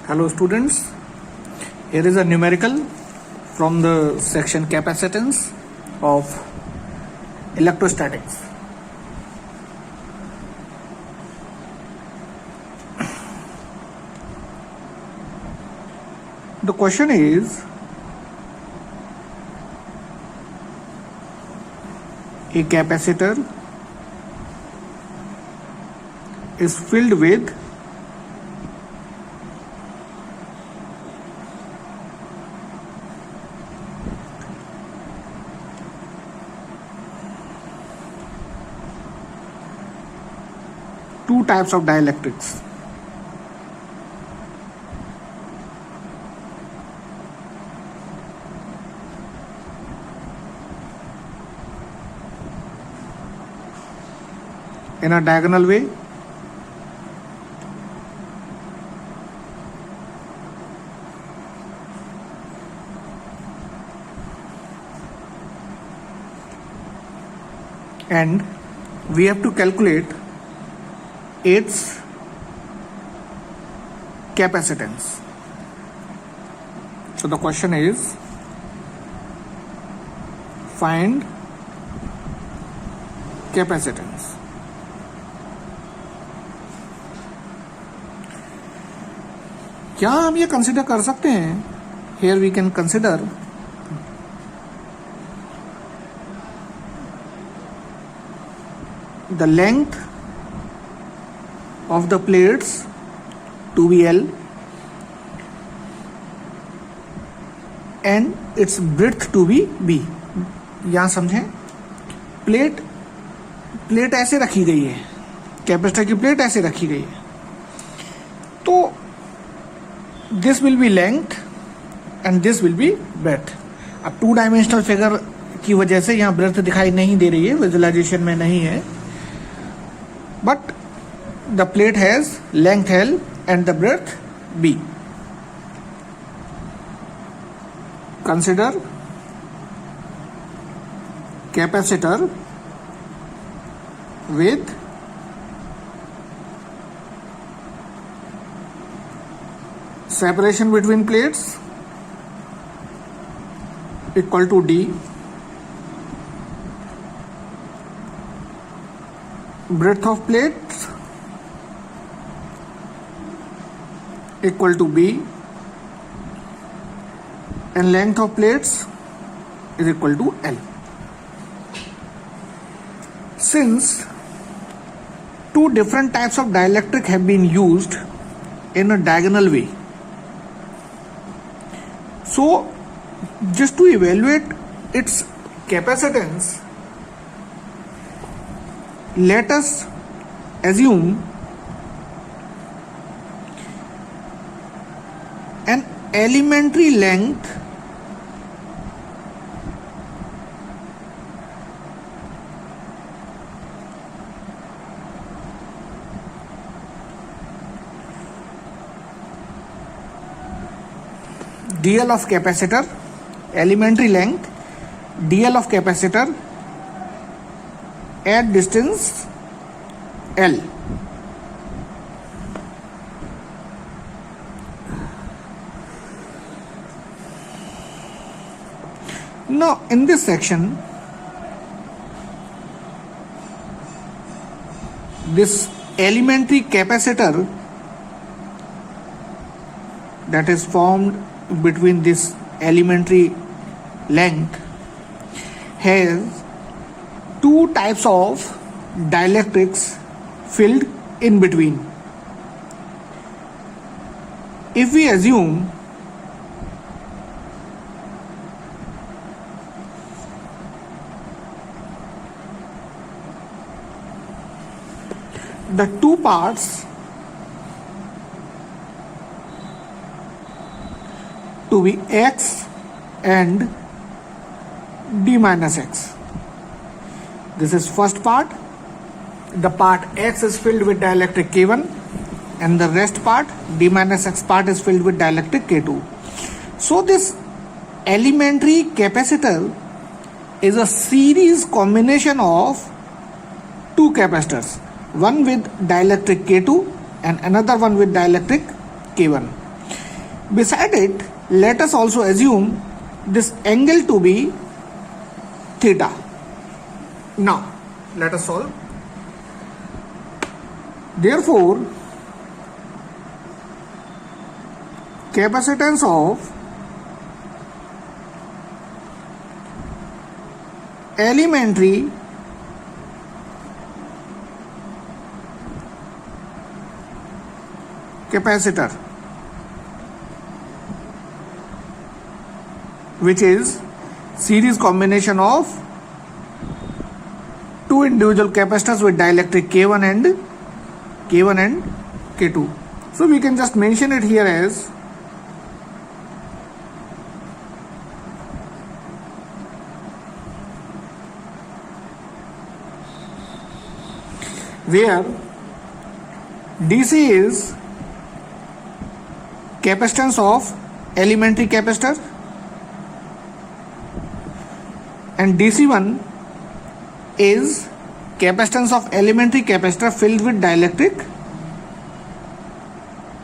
Hello students, here is a numerical from the section capacitance of electrostatics. The question is, a capacitor is filled with two types of dielectrics. In a diagonal way, and we have to calculate its capacitance. So the question is, find capacitance. क्या हम ये consider कर सकते हैं? Here we can consider the length of the plates to be L and its breadth to be B. यहाँ समझें, plate ऐसे रखी गई है, कैपेसिटर की प्लेट ऐसे रखी गई है, तो this will be length and this will be breadth. अब टू डायमेंशनल फिगर की वजह से यहाँ ब्रेड्थ दिखाई नहीं दे रही है, विजुअलाइजेशन में नहीं है, but the plate has length L and the breadth B. Consider capacitor with separation between plates equal to D, breadth of plates equal to B, and length of plates is equal to L. Since two different types of dielectric have been used in a diagonal way, so just to evaluate its capacitance, let us assume an elementary length dl of capacitor, elementary length dl of capacitor at distance L. Now in this section, this elementary capacitor that is formed between this elementary length has two types of dielectrics filled in between. If we assume the two parts to be X and D minus X. This is first part. The part X is filled with dielectric K1 and the rest part, D minus X part, is filled with dielectric K2. So this elementary capacitor is a series combination of two capacitors, one with dielectric K2 and another one with dielectric K1. Beside it, let us also assume this angle to be theta. Now, let us solve. Therefore, capacitance of elementary capacitor, which is series combination of two individual capacitors with dielectric K1 and K2. So we can just mention it here as where DC is capacitance of elementary capacitor and DC1 is capacitance of elementary capacitor filled with dielectric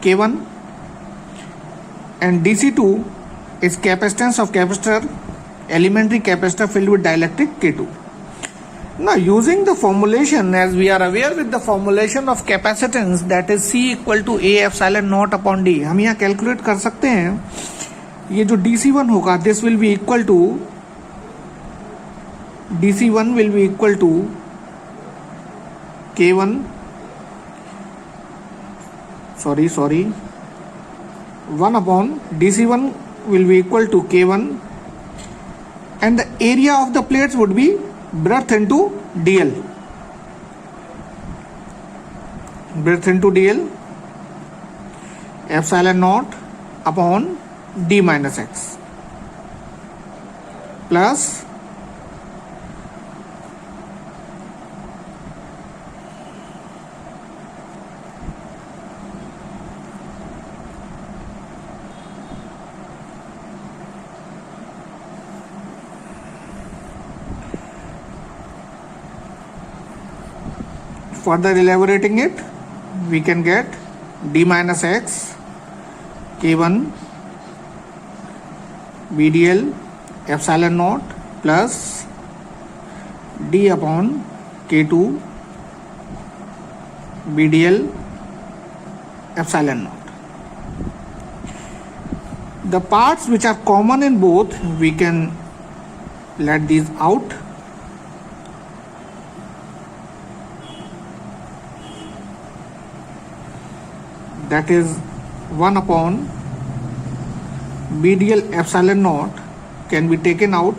K1, and DC2 is capacitance of capacitor elementary capacitor filled with dielectric K2. Now, using the formulation, as we are aware with the formulation of capacitance, that is C equal to A epsilon naught upon D, हम यहाँ calculate कर सकते हैं. ये जो DC1 होगा, this will be equal to DC1 will be equal to K1, sorry 1 upon DC1 will be equal to K1, and the area of the plates would be breadth into dl, epsilon naught upon d minus x plus further elaborating it, we can get d minus x K1 BDL epsilon naught plus d upon K2 BDL epsilon naught. The parts which are common in both, we can let these out. That is 1 upon BDL epsilon naught can be taken out.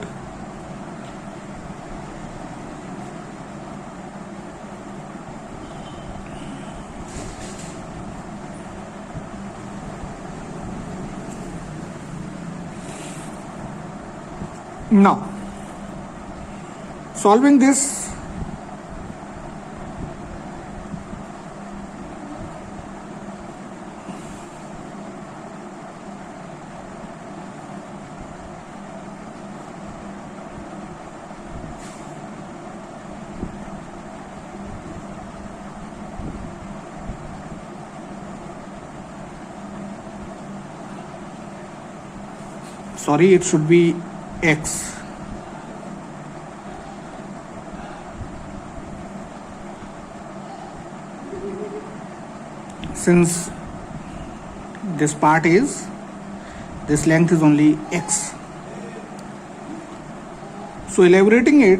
Now, solving this, sorry, it should be x. Since this part is, this length is only x. So elaborating it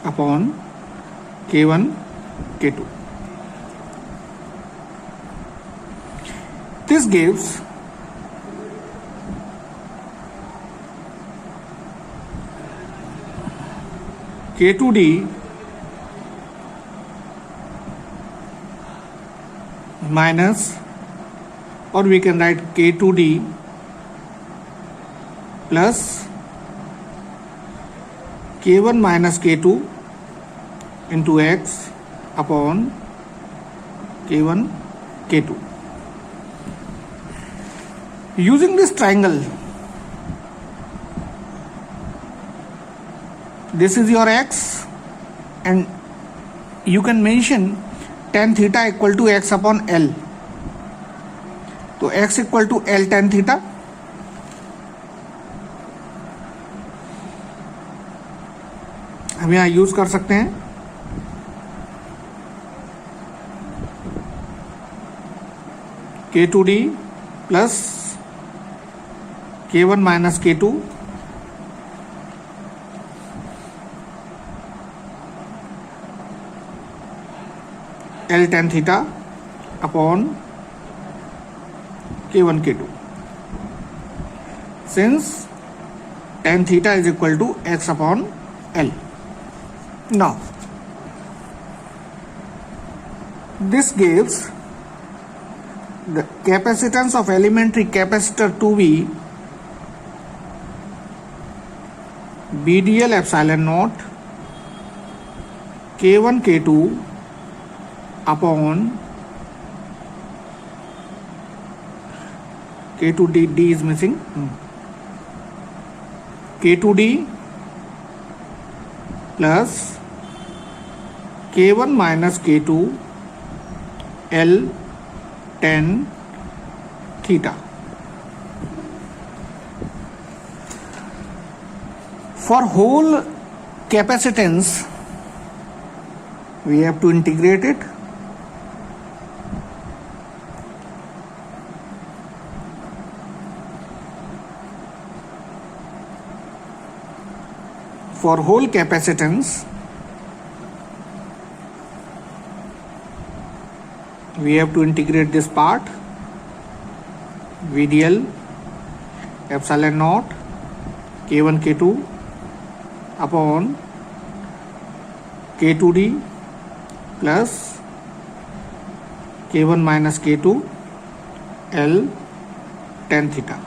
upon K1, K2. This gives K2D minus, or we can write K2D plus K1 minus K2 into x upon K1, K2. Using this triangle, this is your x, and you can mention tan theta equal to x upon l, तो x equal to l tan theta, हम यहां use कर सकते हैं K2D plus K1 minus K2 L tan theta upon K1 K2, since tan theta is equal to x upon L. Now this gives the capacitance of elementary capacitor to be BDL epsilon naught K1 K2 upon K2D, D is missing, K2D plus K1 minus K2 L tan theta. For whole capacitance we have to integrate it. For whole capacitance we have to integrate this part, VDL epsilon naught K1 K2 upon K2D plus K1 minus K2 L tan theta.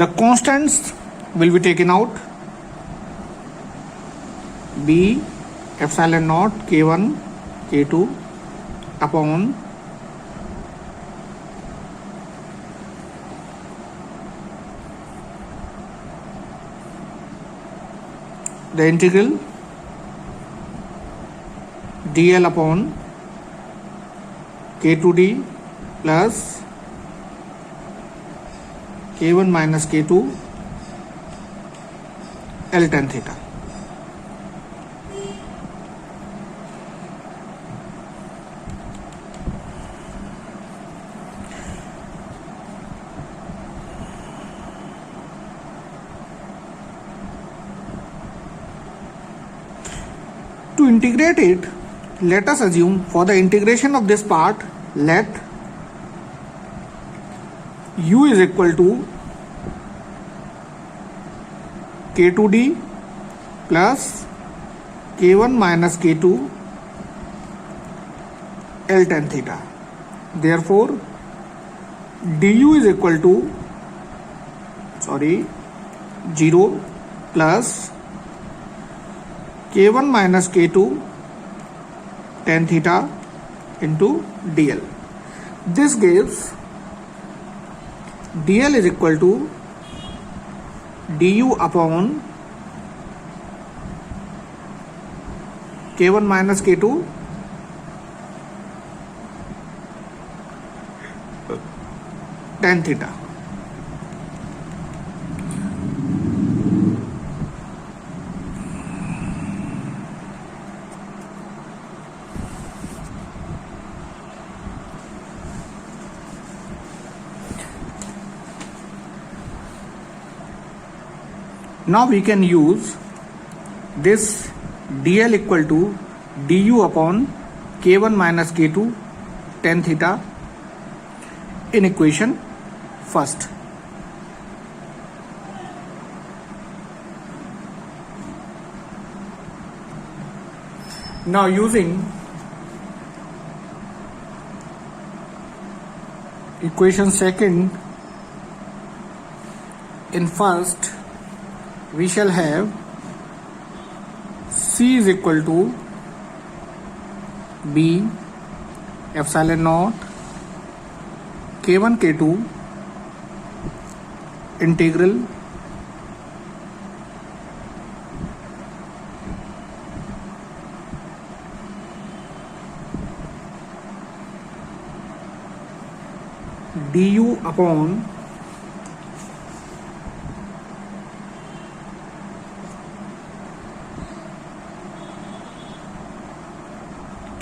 The constants will be taken out, B epsilon naught K1 K2 upon the integral dl upon K2D plus K1 minus K2 L tan theta. To integrate it, let us assume for the integration of this part, let u is equal to K2D plus K1 minus K2 L tan theta. Therefore, du is equal to 0 plus K1 minus K2 tan theta into dl. This gives dl is equal to du upon K1 minus K2 tan theta. Now we can use this dl equal to du upon K1 minus K2 tan theta in equation first. Now using equation second in first, we shall have C is equal to B epsilon naught K1 K2 integral du upon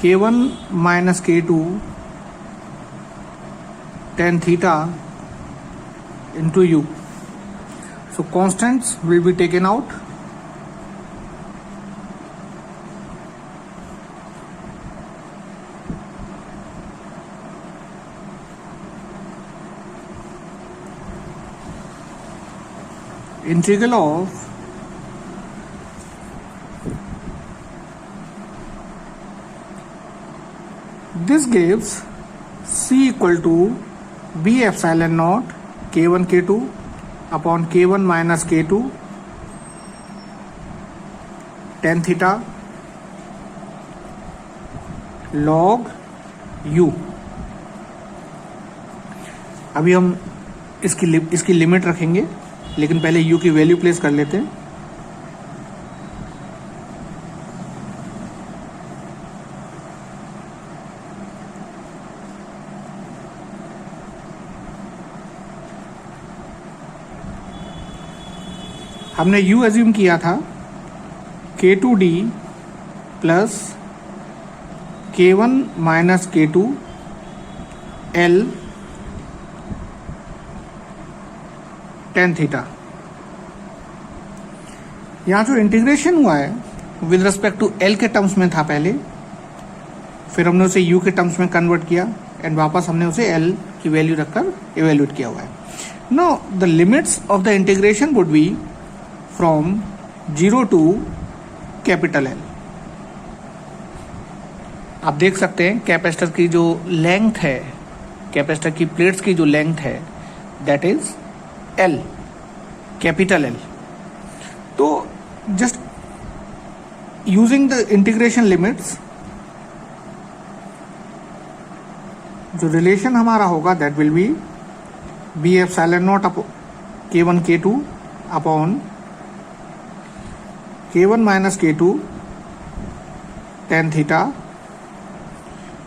k1 minus k2 tan theta into u. So constants will be taken out. Integral of this gives c equal to b epsilon naught k1 k2 upon k1 minus k2 tan theta log u. अभी हम इसकी limit रखेंगे, लेकिन पहले u की value place कर लेते हैं. हमने u एज्यूम किया था k2d plus k1 minus k2 l tan theta. यहाँ जो इंटीग्रेशन हुआ है विद रिस्पेक्ट टू एल के टर्म्स में था पहले, फिर हमने उसे यू के टर्म्स में कन्वर्ट किया एंड वापस हमने उसे एल की वैल्यू रखकर इवेल्यूएट किया हुआ है. Know the limits of the integration would be from 0 to capital L. आप देख सकते हैं कैपेसिटर की जो लेंथ है, कैपेसिटर की प्लेट्स की जो लेंथ है, that is l, capital l. तो just using the integration limits, जो रिलेशन हमारा होगा that will be be epsilon naught k1 k2 upon k1 minus k2 tan theta.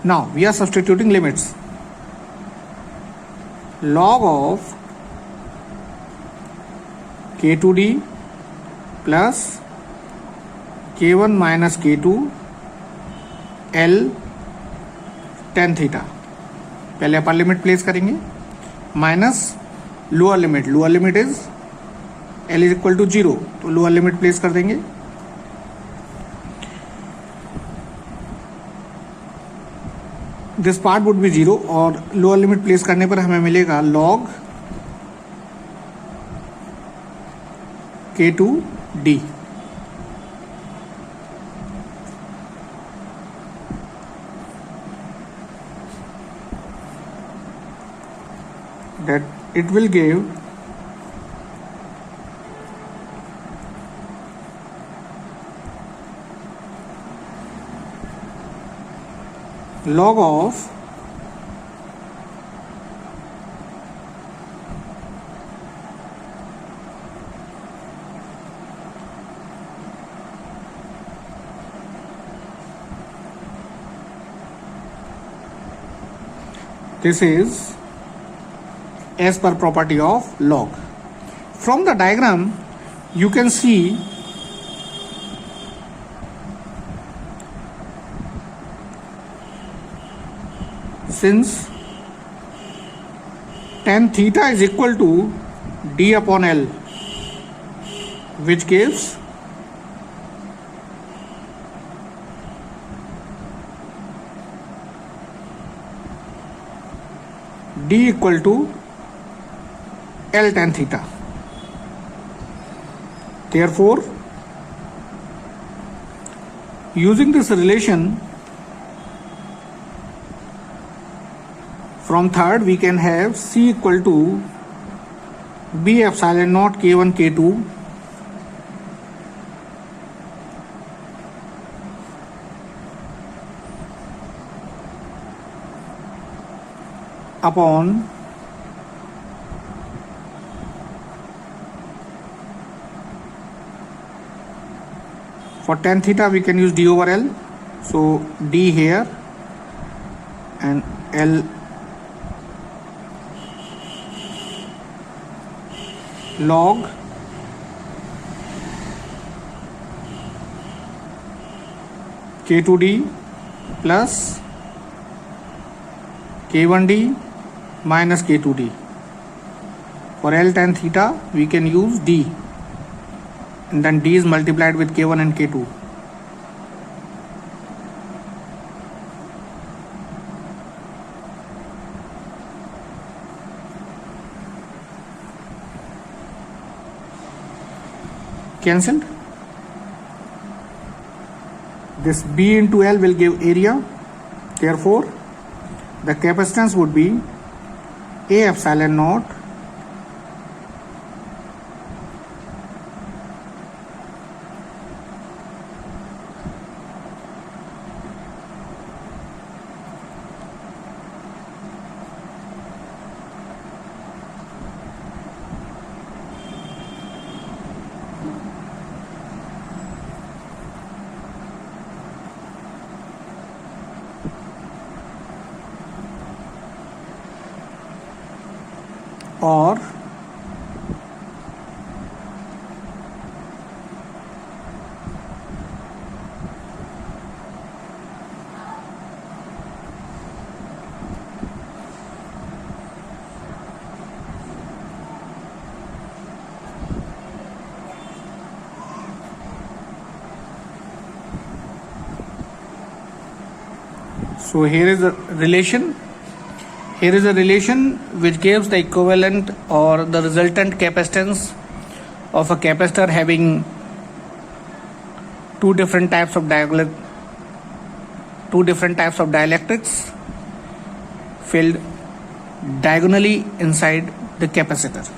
Now we are substituting limits. Log of k2d plus k1 minus k2 l tan theta. पहले upper limit place करेंगे minus lower limit. Lower limit is l is equal to 0, तो lower limit place कर देंगे. This part would be 0 और lower limit place करने पर हमें मिलेगा log k2d. That it will give log of this is as per property of log. From the diagram you can see since tan theta is equal to d upon l, which gives d equal to L tan theta. Therefore, using this relation from third, we can have C equal to B epsilon naught K1 K2 upon for tan theta we can use d over l, so d here and l log K2D plus K1D minus K2D. For L tan theta we can use D, and then D is multiplied with K1 and K2. Cancelled. This B into L will give area. Therefore, the capacitance would be A epsilon naught or so here is a relation. Here is a relation which gives the equivalent or the resultant capacitance of a capacitor having two different types of dielectrics filled diagonally inside the capacitor.